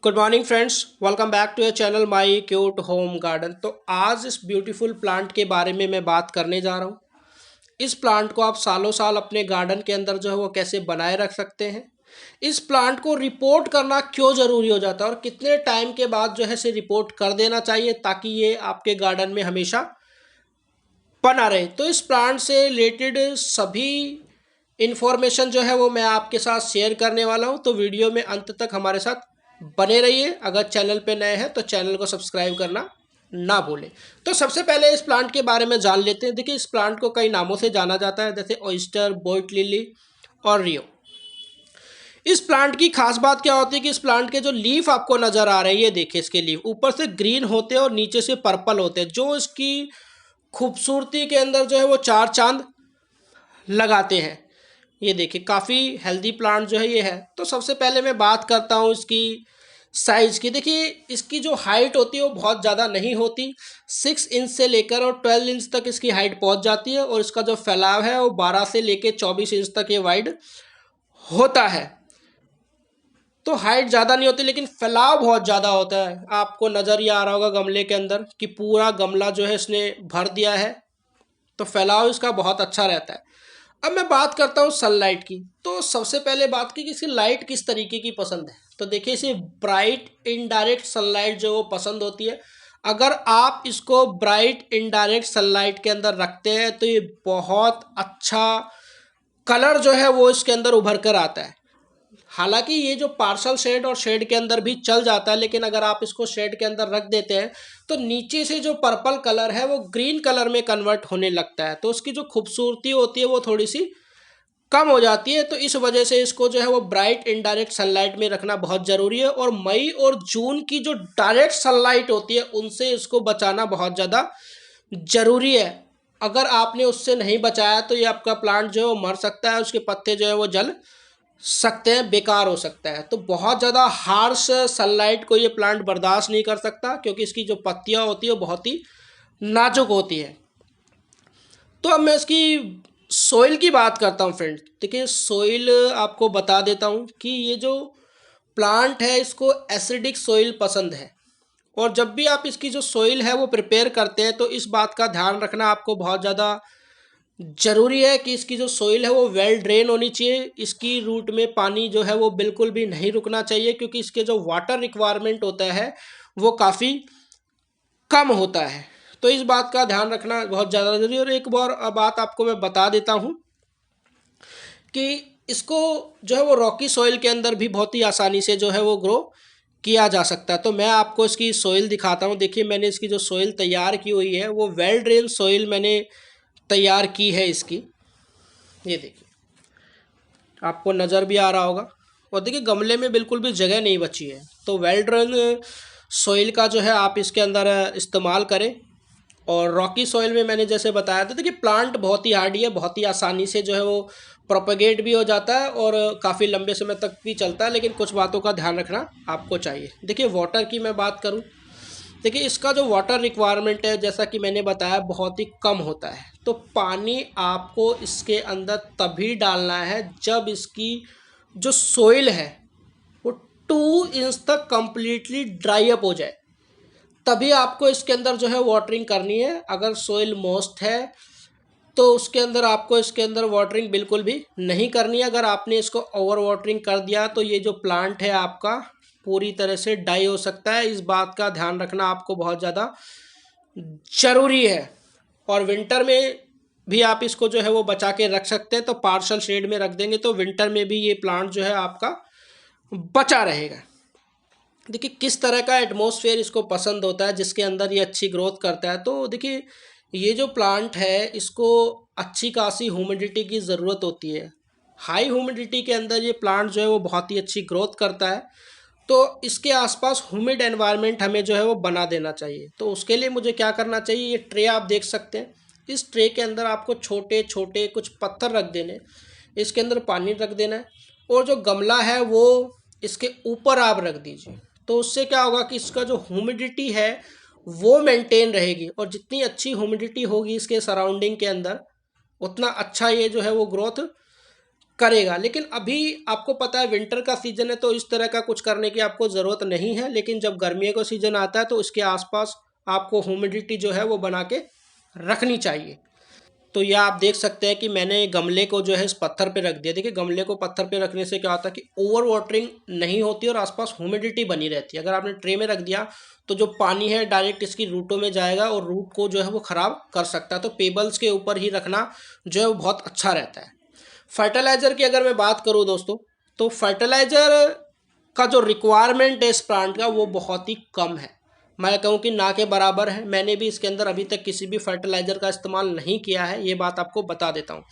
Good morning friends, welcome back to your channel my cute home garden. तो आज इस beautiful plant के बारे में मैं बात करने जा रहा हूँ। इस प्लांट को आप सालों साल अपने गार्डन के अंदर जो है वो कैसे बनाए रख सकते हैं। इस प्लांट को रिपोर्ट करना क्यों ज़रूरी हो जाता है और कितने टाइम के बाद जो है इसे रिपोर्ट कर देना चाहिए ताकि ये आपके गार्डन में हमेशा बना रहे। तो इस प्लांट से रिलेटेड सभी इन्फॉर्मेशन जो है वो मैं आपके साथ शेयर करने वाला हूँ। तो वीडियो में अंत तक हमारे साथ बने रहिए। अगर चैनल पे नए हैं तो चैनल को सब्सक्राइब करना ना भूलें। तो सबसे पहले इस प्लांट के बारे में जान लेते हैं। देखिए, इस प्लांट को कई नामों से जाना जाता है, जैसे ऑयस्टर, बोट लिली और रियो। इस प्लांट की खास बात क्या होती है कि इस प्लांट के जो लीफ आपको नज़र आ रहे हैं, ये देखिए, इसके लीफ ऊपर से ग्रीन होते हैं और नीचे से पर्पल होते हैं, जो इसकी खूबसूरती के अंदर जो है वो चार चांद लगाते हैं। ये देखिए, काफ़ी हेल्दी प्लांट जो है ये है। तो सबसे पहले मैं बात करता हूँ इसकी साइज़ की। देखिए, इसकी जो हाइट होती है वो बहुत ज़्यादा नहीं होती। 6 इंच से लेकर और 12 इंच तक इसकी हाइट पहुँच जाती है और इसका जो फैलाव है वो 12 से लेकर 24 इंच तक ये वाइड होता है। तो हाइट ज़्यादा नहीं होती लेकिन फैलाव बहुत ज़्यादा होता है। आपको नज़र ही आ रहा होगा गमले के अंदर कि पूरा गमला जो है इसने भर दिया है। तो फैलाव इसका बहुत अच्छा रहता है। अब मैं बात करता हूँ सनलाइट की। तो सबसे पहले बात की कि इसकी लाइट किस तरीके की पसंद है। तो देखिए, इसे ब्राइट इनडायरेक्ट सनलाइट जो वो पसंद होती है। अगर आप इसको ब्राइट इनडायरेक्ट सनलाइट के अंदर रखते हैं तो ये बहुत अच्छा कलर जो है वो इसके अंदर उभर कर आता है। हालांकि ये जो पार्शल शेड और शेड के अंदर भी चल जाता है, लेकिन अगर आप इसको शेड के अंदर रख देते हैं तो नीचे से जो पर्पल कलर है वो ग्रीन कलर में कन्वर्ट होने लगता है, तो उसकी जो खूबसूरती होती है वो थोड़ी सी कम हो जाती है। तो इस वजह से इसको जो है वो ब्राइट इनडायरेक्ट सनलाइट में रखना बहुत ज़रूरी है। और मई और जून की जो डायरेक्ट सनलाइट होती है उनसे इसको बचाना बहुत ज़्यादा ज़रूरी है। अगर आपने उससे नहीं बचाया तो ये आपका प्लांट जो है वो मर सकता है, उसके पत्ते जो है वो जल सकते हैं, बेकार हो सकता है। तो बहुत ज़्यादा हार्श सनलाइट को ये प्लांट बर्दाश्त नहीं कर सकता, क्योंकि इसकी जो पत्तियाँ होती है वो बहुत ही नाजुक होती है। तो अब मैं इसकी सोइल की बात करता हूँ फ्रेंड। देखिए, सोइल आपको बता देता हूँ कि ये जो प्लांट है इसको एसिडिक सोइल पसंद है। और जब भी आप इसकी जो सोइल है वो प्रिपेयर करते हैं तो इस बात का ध्यान रखना आपको बहुत ज़्यादा ज़रूरी है कि इसकी जो सोइल है वो वेल ड्रेन होनी चाहिए। इसकी रूट में पानी जो है वो बिल्कुल भी नहीं रुकना चाहिए, क्योंकि इसके जो वाटर रिक्वायरमेंट होता है वो काफ़ी कम होता है। तो इस बात का ध्यान रखना बहुत ज़्यादा ज़रूरी है। और एक बार बात आपको मैं बता देता हूँ कि इसको जो है वो रॉकी सॉइल के अंदर भी बहुत ही आसानी से जो है वो ग्रो किया जा सकता है। तो मैं आपको इसकी सॉइल दिखाता हूँ। देखिए, मैंने इसकी जो सॉइल तैयार की हुई है वो वेल ड्रेन सॉइल मैंने तैयार की है इसकी। ये देखिए, आपको नज़र भी आ रहा होगा। और देखिए, गमले में बिल्कुल भी जगह नहीं बची है। तो वेल ड्रेन सॉइल का जो है आप इसके अंदर इस्तेमाल करें। और रॉकी सॉइल में मैंने जैसे बताया था, देखिए प्लांट बहुत ही हार्डी है, बहुत ही आसानी से जो है वो प्रोपेगेट भी हो जाता है और काफ़ी लंबे समय तक भी चलता है, लेकिन कुछ बातों का ध्यान रखना आपको चाहिए। देखिए, वाटर की मैं बात करूं, देखिए इसका जो वाटर रिक्वायरमेंट है जैसा कि मैंने बताया बहुत ही कम होता है। तो पानी आपको इसके अंदर तभी डालना है जब इसकी जो सोइल है वो 2 इंच तक कंप्लीटली ड्राई अप हो जाए, तभी आपको इसके अंदर जो है वाटरिंग करनी है। अगर सोइल मॉइस्ट है तो उसके अंदर आपको इसके अंदर वाटरिंग बिल्कुल भी नहीं करनी है। अगर आपने इसको ओवर वाटरिंग कर दिया तो ये जो प्लांट है आपका पूरी तरह से डाई हो सकता है। इस बात का ध्यान रखना आपको बहुत ज़्यादा ज़रूरी है। और विंटर में भी आप इसको जो है वो बचा के रख सकते हैं। तो पार्शल शेड में रख देंगे तो विंटर में भी ये प्लांट जो है आपका बचा रहेगा। देखिए, किस तरह का एटमॉस्फेयर इसको पसंद होता है जिसके अंदर ये अच्छी ग्रोथ करता है। तो देखिए, ये जो प्लांट है इसको अच्छी खासी ह्यूमिडिटी की ज़रूरत होती है। हाई ह्यूमिडिटी के अंदर ये प्लांट जो है वो बहुत ही अच्छी ग्रोथ करता है। तो इसके आसपास ह्यूमिड एनवायरनमेंट हमें जो है वो बना देना चाहिए। तो उसके लिए मुझे क्या करना चाहिए, ये ट्रे आप देख सकते हैं। इस ट्रे के अंदर आपको छोटे छोटे कुछ पत्थर रख देने, इसके अंदर पानी रख देना है और जो गमला है वो इसके ऊपर आप रख दीजिए। तो उससे क्या होगा कि इसका जो ह्यूमिडिटी है वो मेंटेन रहेगी, और जितनी अच्छी ह्यूमिडिटी होगी इसके सराउंडिंग के अंदर उतना अच्छा ये जो है वो ग्रोथ करेगा। लेकिन अभी आपको पता है विंटर का सीज़न है, तो इस तरह का कुछ करने की आपको ज़रूरत नहीं है। लेकिन जब गर्मियों का सीज़न आता है तो उसके आसपास आपको ह्यूमिडिटी जो है वो बना के रखनी चाहिए। तो यह आप देख सकते हैं कि मैंने गमले को जो है इस पत्थर पे रख दिया। देखिए गमले को पत्थर पे रखने से क्या होता है कि ओवर वाटरिंग नहीं होती और आसपास ह्यूमिडिटी बनी रहती है। अगर आपने ट्रे में रख दिया तो जो पानी है डायरेक्ट इसकी रूटों में जाएगा और रूट को जो है वो ख़राब कर सकता है। तो पेबल्स के ऊपर ही रखना जो है वो बहुत अच्छा रहता है। फर्टिलाइज़र की अगर मैं बात करूँ दोस्तों, तो फर्टिलाइज़र का जो रिक्वायरमेंट है इस प्लांट का वो बहुत ही कम है। मैं कहूँ कि ना के बराबर है। मैंने भी इसके अंदर अभी तक किसी भी फर्टिलाइज़र का इस्तेमाल नहीं किया है, ये बात आपको बता देता हूँ।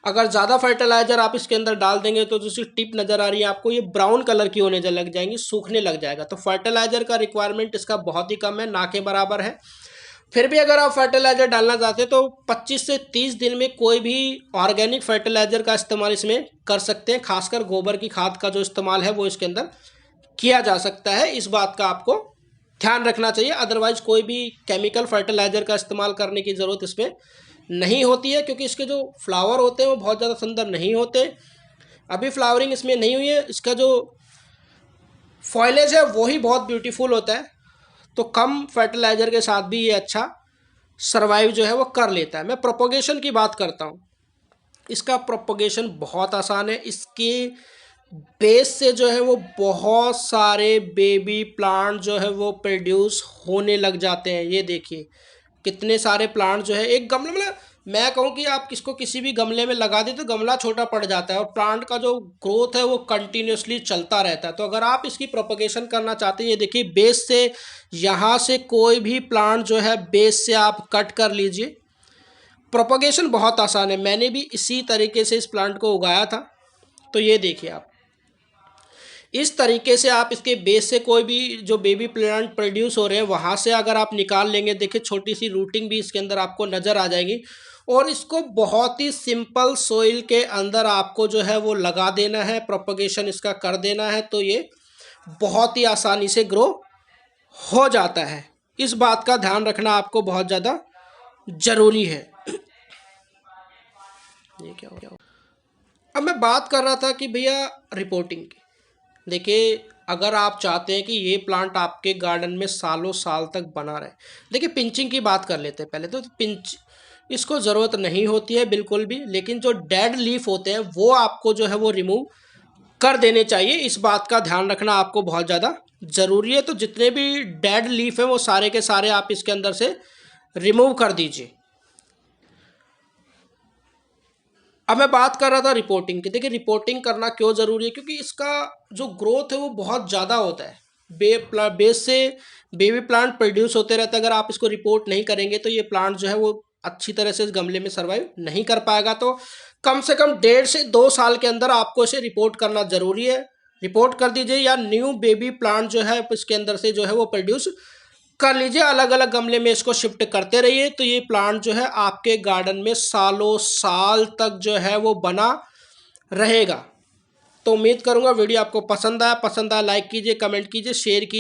अगर ज़्यादा फर्टिलाइज़र आप इसके अंदर डाल देंगे तो जैसी टिप नज़र आ रही है आपको, ये ब्राउन कलर की होने लग जाएंगी, सूखने लग जाएगा। तो फर्टिलाइज़र का रिक्वायरमेंट इसका बहुत ही कम है, ना के बराबर है। फिर भी अगर आप फर्टिलाइज़र डालना चाहते हैं तो 25 से 30 दिन में कोई भी ऑर्गेनिक फर्टिलाइज़र का इस्तेमाल इसमें कर सकते हैं। खासकर गोबर की खाद का जो इस्तेमाल है वो इसके अंदर किया जा सकता है। इस बात का आपको ध्यान रखना चाहिए। अदरवाइज कोई भी केमिकल फर्टिलाइज़र का इस्तेमाल करने की ज़रूरत इसमें नहीं होती है, क्योंकि इसके जो फ्लावर होते हैं वो बहुत ज़्यादा सुंदर नहीं होते। अभी फ्लावरिंग इसमें नहीं हुई है, इसका जो फॉइलेज है वही बहुत ब्यूटीफुल होता है। तो कम फर्टिलाइज़र के साथ भी ये अच्छा सर्वाइव जो है वो कर लेता है। मैं प्रोपोगेशन की बात करता हूँ। इसका प्रोपोगेशन बहुत आसान है। इसके बेस से जो है वो बहुत सारे बेबी प्लांट जो है वो प्रोड्यूस होने लग जाते हैं। ये देखिए कितने सारे प्लांट जो है एक गमले में, मैं कहूँ कि आप किसको किसी भी गमले में लगा दें तो गमला छोटा पड़ जाता है और प्लांट का जो ग्रोथ है वो कंटिन्यूसली चलता रहता है। तो अगर आप इसकी प्रोपगेशन करना चाहते हैं, ये देखिए बेस से, यहाँ से कोई भी प्लांट जो है बेस से आप कट कर लीजिए। प्रोपगेशन बहुत आसान है। मैंने भी इसी तरीके से इस प्लांट को उगाया था। तो ये देखिए आप इस तरीके से आप इसके बेस से कोई भी जो बेबी प्लांट प्रोड्यूस हो रहे हैं वहाँ से अगर आप निकाल लेंगे, देखिए छोटी सी रूटिंग भी इसके अंदर आपको नज़र आ जाएगी। और इसको बहुत ही सिंपल सोइल के अंदर आपको जो है वो लगा देना है, प्रोपगेशन इसका कर देना है, तो ये बहुत ही आसानी से ग्रो हो जाता है। इस बात का ध्यान रखना आपको बहुत ज़्यादा ज़रूरी है। ये क्या हो गया? अब मैं बात कर रहा था कि भैया रिपोर्टिंग की। देखिए अगर आप चाहते हैं कि ये प्लांट आपके गार्डन में सालों साल तक बना रहे, देखिए पिंचिंग की बात कर लेते हैं पहले। तो पिंच इसको ज़रूरत नहीं होती है बिल्कुल भी, लेकिन जो डेड लीफ होते हैं वो आपको जो है वो रिमूव कर देने चाहिए। इस बात का ध्यान रखना आपको बहुत ज़्यादा ज़रूरी है। तो जितने भी डेड लीफ हैं वो सारे के सारे आप इसके अंदर से रिमूव कर दीजिए। अब मैं बात कर रहा था रिपोर्टिंग की। देखिए रिपोर्टिंग करना क्यों ज़रूरी है, क्योंकि इसका जो ग्रोथ है वो बहुत ज़्यादा होता है। बेस से बेबी प्लांट प्रोड्यूस होते रहते हैं। अगर आप इसको रिपोर्ट नहीं करेंगे तो ये प्लांट जो है वो अच्छी तरह से इस गमले में सर्वाइव नहीं कर पाएगा। तो कम से कम 1.5 से 2 साल के अंदर आपको इसे रिपोर्ट करना ज़रूरी है। रिपोर्ट कर दीजिए या न्यू बेबी प्लांट जो है इसके अंदर से जो है वो प्रोड्यूस कर लीजिए। अलग अलग गमले में इसको शिफ्ट करते रहिए, तो ये प्लांट जो है आपके गार्डन में सालों साल तक जो है वो बना रहेगा। तो उम्मीद करूंगा वीडियो आपको पसंद आया लाइक कीजिए, कमेंट कीजिए, शेयर कीजिए।